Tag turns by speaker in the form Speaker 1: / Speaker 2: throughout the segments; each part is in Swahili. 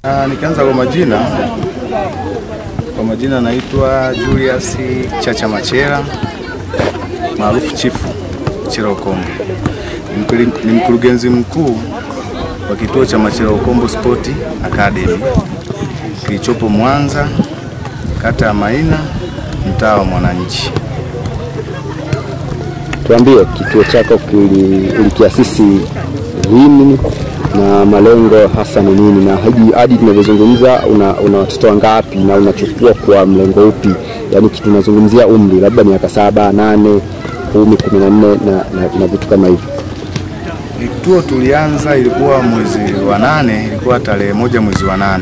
Speaker 1: Nikianza kwa majina naitwa Julius Chacha Machela maarufu Chifu Machela Ukombo. Ni mkurugenzi mkuu wa kituo cha Machela Ukombo Sport Academy kilichopo Mwanza, kata ya Maina, mtaa wa Mwananchi.
Speaker 2: Tuambie kituo chako ulikiasisi lini na malengo hasa ni nini, na hadi tunavyozungumza una watoto wangapi na unachukua kwa mlengo upi? Yaani tunazungumzia umri labda miaka 7, 8, 10, 14 na vitu kama hivyo.
Speaker 1: Kituo tulianza ilikuwa mwezi wa 8, ilikuwa tarehe 1 mwezi wa 8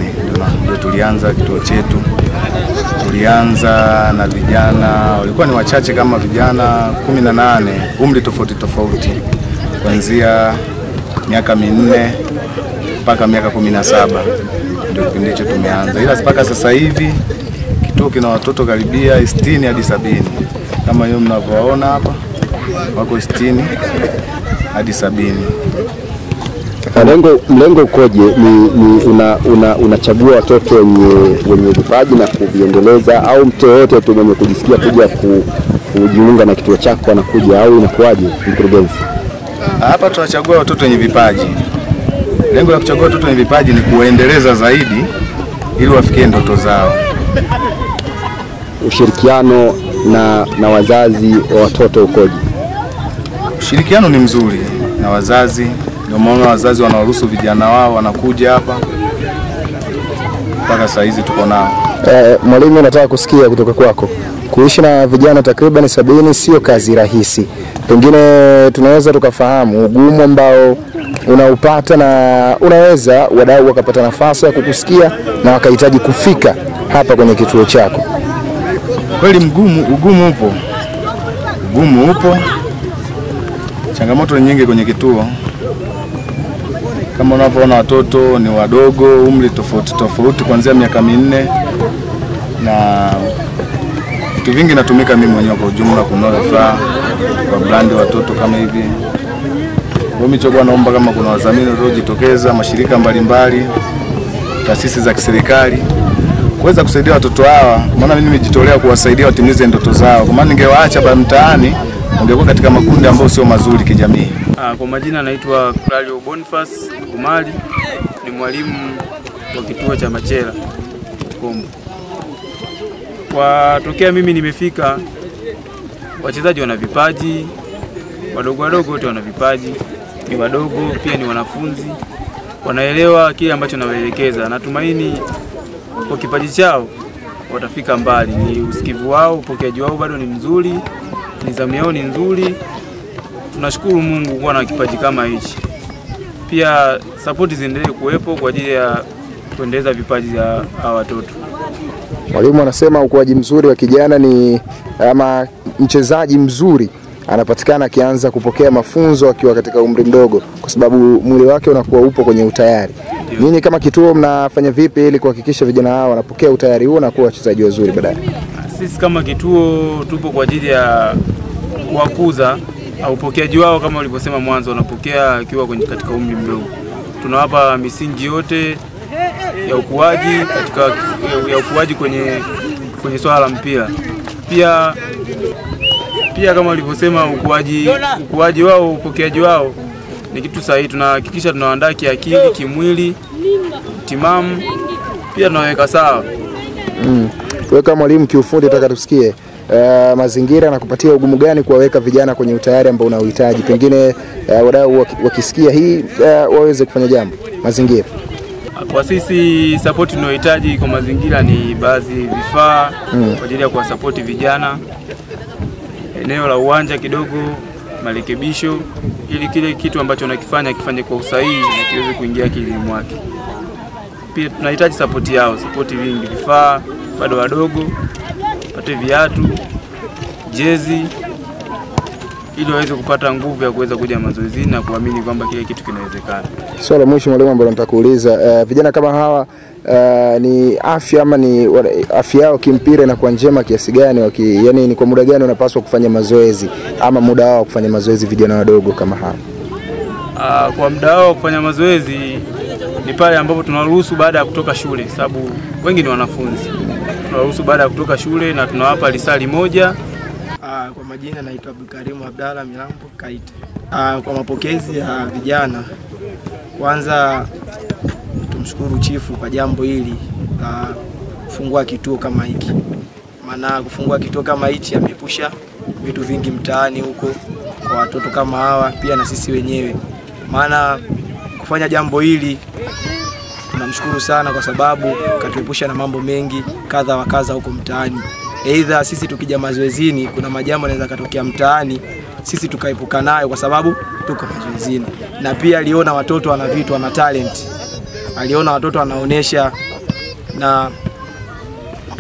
Speaker 1: ndio tulianza kituo chetu. Tulianza na vijana walikuwa ni wachache kama vijana 18, umri tofauti kuanzia miaka 4 mpaka miaka 17 ndio kipindi hicho tumeanza. Ila mpaka sasa hivi kituo kina watoto karibia 60 hadi 70. Kama hiyo mnavyoona hapa wako 60 hadi 70.
Speaker 2: Mlengo ukoje? Unachagua watoto wenye vipaji na kuviendeleza, au mtu yote tu mwenye kujisikia kuja kujiunga na kituo chako anakuja, au inakuaje mkurugenzi?
Speaker 1: Hapa tunachagua watoto wenye vipaji. Lengo la kuchagua watoto wenye vipaji ni kuendeleza zaidi ili wafikie ndoto zao.
Speaker 2: Ushirikiano na wazazi wa watoto ukoje?
Speaker 1: Ushirikiano ni mzuri na wazazi. Ndio maana wazazi wanaruhusu vijana wao wanakuja hapa. Mpaka saa hizi tuko nao.
Speaker 3: Mwalimu, nataka kusikia kutoka kwako. Kuishi na vijana takriban 70 sio kazi rahisi. Pengine tunaweza tukafahamu ugumu ambao unaupata, na unaweza wadau wakapata nafasi ya kukusikia na wakahitaji kufika hapa kwenye kituo chako.
Speaker 1: Kweli ugumu upo. Changamoto nyingi kwenye kituo. Kama unavyoona watoto ni wadogo, umri tofauti kuanzia miaka 4, na vitu vingi natumika mimi mwenyewe kwa ujumla kununua vifaa kwa brand watoto kama hivi. Mimi chokuwa naomba kama kuna wadhamini wanaojitokeza, mashirika mbalimbali, taasisi za kiserikali kuweza kusaidia watoto hawa, maana mimi nimejitolea kuwasaidia watimize ndoto zao. Kwa maana ningewaacha mtaani ungekuwa katika makundi ambayo sio mazuri kijamii.
Speaker 4: Kwa majina naitwa Clario Boniface Umali, ni mwalimu wa kituo cha Machela Ukombo. Kwa tokea mimi nimefika, wachezaji wana vipaji, wadogo wote wana vipaji, ni wadogo pia ni wanafunzi, wanaelewa kile ambacho nawaelekeza. Natumaini kwa kipaji chao watafika mbali. Ni usikivu wao, upokeaji wao bado ni mzuri, nidhamu yao ni nzuri. Tunashukuru Mungu kuwa na kipaji kama hichi. Pia support ziendelee kuwepo kwa ajili ya kuendeleza vipaji vya watoto.
Speaker 3: Mwalimu anasema ukuaji mzuri wa kijana ni ama mchezaji mzuri anapatikana akianza kupokea mafunzo akiwa katika umri mdogo, kwa sababu mwili wake unakuwa upo kwenye utayari. Ninyi kama kituo mnafanya vipi ili kuhakikisha vijana hao wanapokea utayari huo na kuwa wachezaji wazuri baadaye?
Speaker 4: Sisi kama kituo tupo kwa ajili ya kuwakuza au upokeaji wao. Kama ulivyosema mwanzo, wanapokea akiwa katika umri mdogo. Tunawapa misingi yote ya ukuaji kwenye swala la mpira. Pia kama ulivyosema ukuaji wao, upokeaji wao ni kitu sahihi. Tunahakikisha tunawaandaa kiakili, kimwili, timamu, pia tunaweka sawa.
Speaker 3: Wewe kama mwalimu kiufundi nataka tusikie mazingira na kupatia ugumu gani kuwaweka vijana kwenye utayari ambao unahitaji. Pengine wadau wakisikia hii waweze kufanya jambo. Mazingira.
Speaker 4: Kwa sisi support tunayohitaji kwa mazingira ni baadhi vifaa kwa ajili ya kuwasupport vijana. Eneo la uwanja kidogo, marekebisho, ili kile kitu ambacho nakifanya kifanye kwa usahihi na kiweze kuingia akilini mwake. Pia tunahitaji support yao, support vingi, vifaa, bado wadogo, pate viatu, jezi, ili waweze kupata nguvu ya kuweza kuja mazoezini na kuamini kwamba kile kitu kinawezekana.
Speaker 3: Swali la mwisho mwalimu ambalo nataka kuuliza, vijana kama hawa ni afya ama ni afya yao kimpira inakuwa njema kiasi gani? Yani ni kwa muda gani wanapaswa kufanya mazoezi, ama muda wao kufanya mazoezi vijana wadogo kama hawa?
Speaker 4: Kwa muda wao kufanya mazoezi ni pale ambapo tunaruhusu baada ya kutoka shule, sababu wengi ni wanafunzi. Tunaruhusu baada ya kutoka shule na tunawapa lisali moja.
Speaker 5: Kwa majina naitwa Abdulkarimu Abdalla Milambo Kaite. Kwa mapokezi ya vijana, kwanza tumshukuru chifu kwa jambo hili la kufungua kituo kama hiki. Maana kufungua kituo kama hichi amepusha vitu vingi mtaani huko kwa watoto kama hawa, pia na sisi wenyewe. Maana kufanya jambo hili tunamshukuru sana kwa sababu katuepusha na mambo mengi kadha wa kadha huko mtaani. Aidha sisi tukija mazoezini kuna majambo yanaweza katokea mtaani, sisi tukaepuka nayo kwa sababu tuko mazoezini. Na pia aliona watoto wana vitu, wana talent. Aliona watoto wanaonesha, na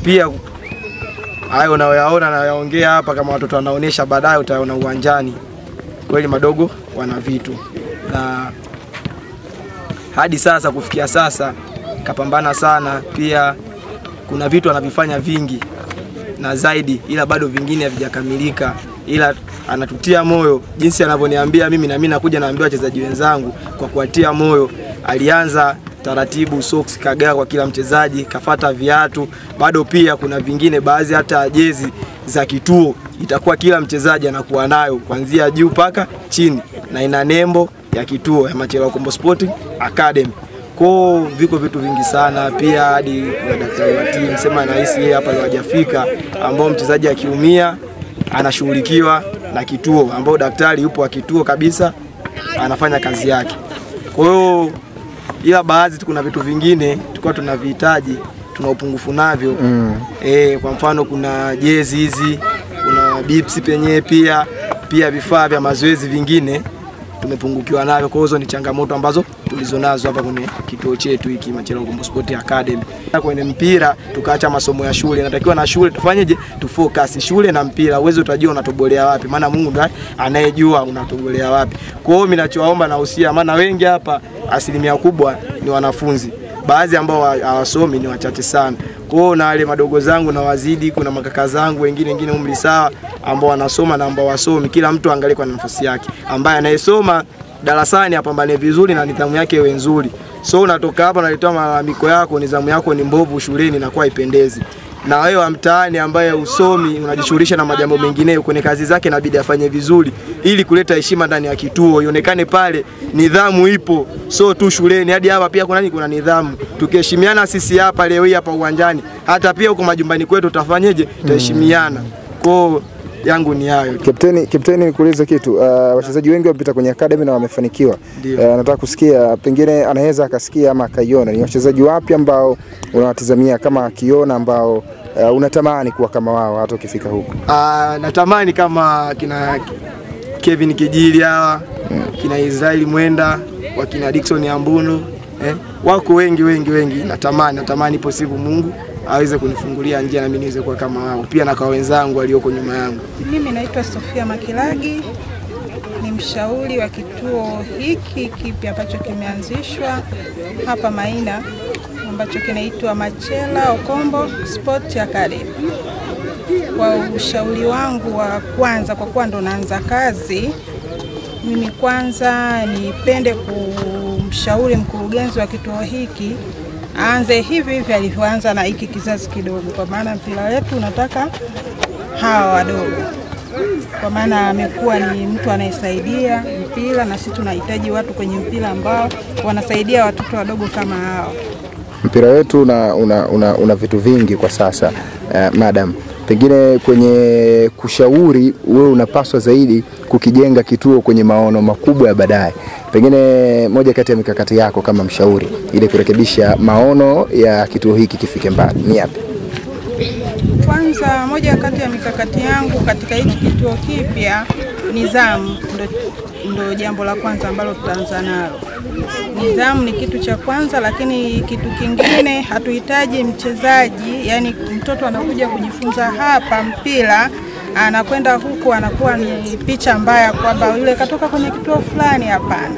Speaker 5: pia hayo unayoyaona na yaongea hapa kama watoto wanaonesha, baadaye utaona uwanjani kweli madogo wana vitu. Na hadi sasa kufikia sasa kapambana sana, pia kuna vitu anavifanya vingi na zaidi, ila bado vingine havijakamilika, ila anatutia moyo jinsi anavyoniambia mimi, na mimi nakuja naambia wachezaji wenzangu kwa kuwatia moyo. Alianza taratibu, socks kagawa kwa kila mchezaji, kafata viatu, bado pia kuna vingine, baadhi hata jezi za kituo itakuwa kila mchezaji anakuwa nayo kuanzia juu paka chini, na ina nembo ya kituo ya Machela Ukombo Sporting Academy. Kwa viko vitu vingi sana, pia hadi kuna daktari wa timu sema anahisi yeye hapa hajafika, ambao mchezaji akiumia anashughulikiwa na kituo, ambao daktari yupo wa kituo kabisa anafanya kazi yake. Kwa hiyo ila baadhi kuna vitu vingine tulikuwa tunavihitaji, tuna upungufu navyo. Kwa mfano kuna jezi hizi, kuna bipsi penyewe, pia vifaa vya mazoezi vingine tumepungukiwa navyo. Kwa hizo ni changamoto ambazo tulizonazo hapa kwenye kituo chetu hiki Machela Ukombo Sporting Academy. Kwenye mpira tukaacha masomo ya shule, natakiwa na shule tufanyeje, tufocus shule na mpira. Uwezo utajua unatobolea wapi, maana Mungu ndiye anayejua unatobolea wapi. Kwa hiyo mimi ninachoomba na usia, maana wengi hapa asilimia kubwa ni wanafunzi, baadhi ambao hawasomi ni wachache sana. Kwa hiyo na wale madogo zangu na wazidi, kuna makaka zangu wengine umri sawa ambao wanasoma na ambao wasomi, kila mtu angalie kwa nafasi yake. Ambaye anayesoma darasani apambane vizuri na nidhamu yake iwe nzuri. So unatoka hapa unalitoa malalamiko yako, nidhamu yako ni mbovu shuleni na kwa ipendezi. Na wewe wa mtaani ambaye usomi unajishughulisha na majambo mengineyo, kwenye kazi zake inabidi afanye vizuri ili kuleta heshima ndani ya kituo, ionekane pale nidhamu ipo. So tu shuleni hadi hapa pia kuna nidhamu. Tukiheshimiana sisi hapa leo hii hapa uwanjani, hata pia huko majumbani kwetu tutafanyeje? Tutaheshimiana. Kwa yangu ni hayo.
Speaker 3: Kapteni nikuulize kitu. Wachezaji wengi wamepita kwenye academy na wamefanikiwa. Nataka kusikia, pengine anaweza akasikia ama akaiona, ni wachezaji wapi ambao unawatazamia kama akiona ambao unatamani kuwa kama wao hata ukifika huko?
Speaker 5: Natamani kama kina Kevin Kijili hawa, kina Israeli Mwenda, wakina Dickson Ambunu, wako wengi. Natamani ipo siku Mungu aweze kunifungulia njia na mimi niweze kuwa kama wao, pia na kwa wenzangu walioko nyuma yangu.
Speaker 6: Mimi naitwa Sofia Makilagi, ni mshauri wa kituo hiki kipya ambacho kimeanzishwa hapa Maina, ambacho kinaitwa Machela Ukombo Sporting Academy. Kwa ushauri wangu wa kwanza, kwa kuwa ndo naanza kazi, mimi kwanza nipende kumshauri mkurugenzi wa kituo hiki aanze hivi alivyoanza na hiki kizazi kidogo, kwa maana mpira wetu unataka hawa wadogo, kwa maana amekuwa ni mtu anayesaidia mpira, na sisi tunahitaji watu kwenye mpira ambao wanasaidia watoto wadogo kama hao.
Speaker 3: Mpira wetu una vitu vingi kwa sasa. Madam, pengine kwenye kushauri, wewe unapaswa zaidi kukijenga kituo kwenye maono makubwa ya baadaye. Pengine moja kati ya mikakati yako kama mshauri ili kurekebisha maono ya kituo hiki kifike mbali ni yapi?
Speaker 6: Kwanza, moja kati ya mikakati yangu katika hiki kituo kipya, nidhamu ndo jambo la kwanza ambalo tutaanza nalo. Nidhamu ni kitu cha kwanza, lakini kitu kingine hatuhitaji mchezaji, yani mtoto anakuja kujifunza hapa mpira, anakwenda huko anakuwa ni picha mbaya kwamba yule katoka kwenye kituo fulani. Hapana.